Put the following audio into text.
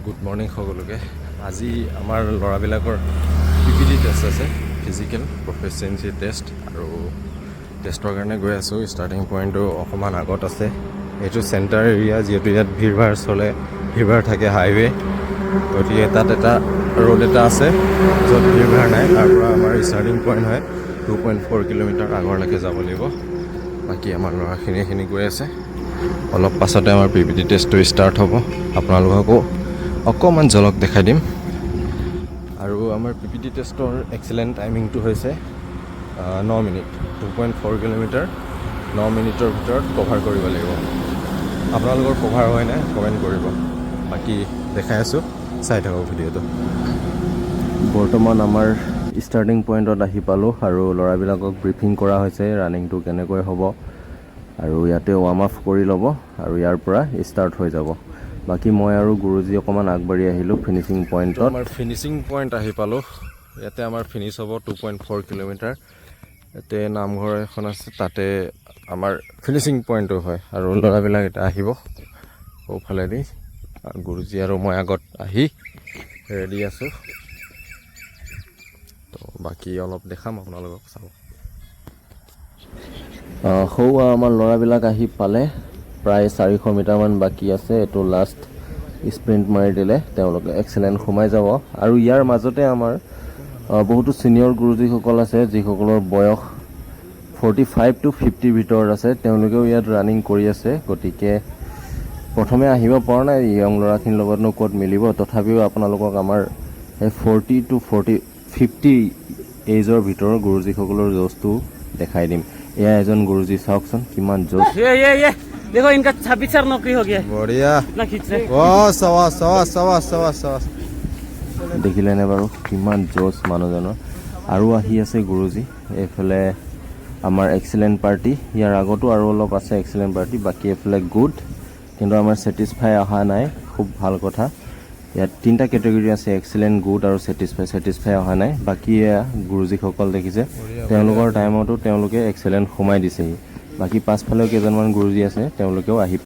Good morning সকলোকে। আজি আমাৰ ল'ৰাবিলাকৰ পিপিটি টেষ্ট আছে, ফিজিকেল প্ৰফিচিয়েঞ্চি টেষ্ট, আৰু টেষ্টৰ কাৰণে গৈ আছোঁ। ষ্টাৰ্টিং পইণ্টটো অকণমান আগত আছে। এইটো চেণ্টাৰ এৰিয়া, যিহেতু ইয়াত ভিৰ ভাৰ চলে, ভিৰ ভাৰ থাকে হাইৱে, গতিকে তাত এটা ৰোড এটা আছে য'ত ভিৰ ভাৰ নাই। তাৰ পৰা আমাৰ ষ্টাৰ্টিং পইণ্ট হয় 2.4 কিলোমিটাৰ আগৰলৈকে যাব লাগিব। বাকী আমাৰ ল'ৰাখিনি গৈ আছে। অলপ পাছতে আমাৰ পিপিটি টেষ্টটো ষ্টাৰ্ট হ'ব। আপোনালোককো অকণমান ঝলক দেখাই দিম। আৰু আমাৰ পিপিটি টেষ্টৰ এক্সেলেণ্ট টাইমিংটো হৈছে 9 মিনিট। 2.4 কিলোমিটাৰ 9 মিনিটৰ ভিতৰত কভাৰ কৰিব লাগিব। আপোনালোকৰ কভাৰ হয় নাই কমেণ্ট কৰিব। বাকী দেখাই আছোঁ, চাই থাকক ভিডিঅ'টো। বৰ্তমান আমাৰ ষ্টাৰ্টিং পইণ্টত আহি পালোঁ আৰু ল'ৰাবিলাকক ব্ৰিফিং কৰা হৈছে ৰানিংটো কেনেকৈ হ'ব, আৰু ইয়াতে ৱাৰ্ম আপ কৰি ল'ব আৰু ইয়াৰ পৰা ষ্টাৰ্ট হৈ যাব। বাকী মই আৰু গুৰুজী অকণমান আগবাঢ়ি আহিলোঁ ফিনিচিং পইণ্টত। আমাৰ ফিনিচিং পইণ্ট আহি পালোঁ। ইয়াতে আমাৰ ফিনিছ হ'ব 2.4 কিলোমিটাৰ। ইয়াতে নামঘৰ এখন আছে, তাতে আমাৰ ফিনিচিং পইণ্টটো হয়। আৰু ল'ৰাবিলাক এতিয়া আহিব সোঁফালেদি। গুৰুজী আৰু মই আগত আহি ৰেডি আছোঁ। তো বাকী অলপ দেখাম আপোনালোকক, চাব। আমাৰ ল'ৰাবিলাক আহি পালে। প্ৰায় 400 মিটাৰমান বাকী আছে। এইটো লাষ্ট স্প্ৰিণ্ট মাৰি দিলে তেওঁলোকে এক্সেলেণ্ট সোমাই যাব। আৰু ইয়াৰ মাজতে আমাৰ বহুতো ছিনিয়ৰ গুৰুজীসকল আছে, যিসকলৰ বয়স 45 to 50 ভিতৰত আছে। তেওঁলোকেও ইয়াত ৰানিং কৰি আছে। গতিকে প্ৰথমে আহিব পৰা নাই য়ং ল'ৰাখিনিৰ লগতনো ক'ত মিলিব। তথাপিও আপোনালোকক আমাৰ এই 40 to 50 এইজৰ ভিতৰৰ গুৰুজীসকলৰ জোচটো দেখাই দিম। এয়া এজন গুৰুজী, চাওকচোন কিমান জোচ। देखो इनका 26 नौकरी हो गया है। বঢ়িয়া। इतना खींच रहे দেখিলেনে বাৰু কিমান জোচ মানুহজনৰ। আৰু আহি আছে গুৰুজী। এইফালে আমাৰ এক্সেলেণ্ট পাৰ্টি, ইয়াৰ আগতো আৰু অলপ আছে এক্সেলেণ্ট পাৰ্টি। বাকী এইফালে গুড, কিন্তু আমাৰ ছেটিছফাই অহা নাই। খুব ভাল কথা। ইয়াত 3টা কেটেগৰী আছে, এক্সেলেণ্ট, গুড আৰু ছেটিছফাই অহা নাই। বাকী গুৰুজীসকল দেখিছে, তেওঁলোকৰ টাইমতো তেওঁলোকে এক্সেলেণ্ট সোমাই দিছেহি। বাকী পাছফালেও কেইজনমান গুৰুজী আছে, তেওঁলোকেও আহি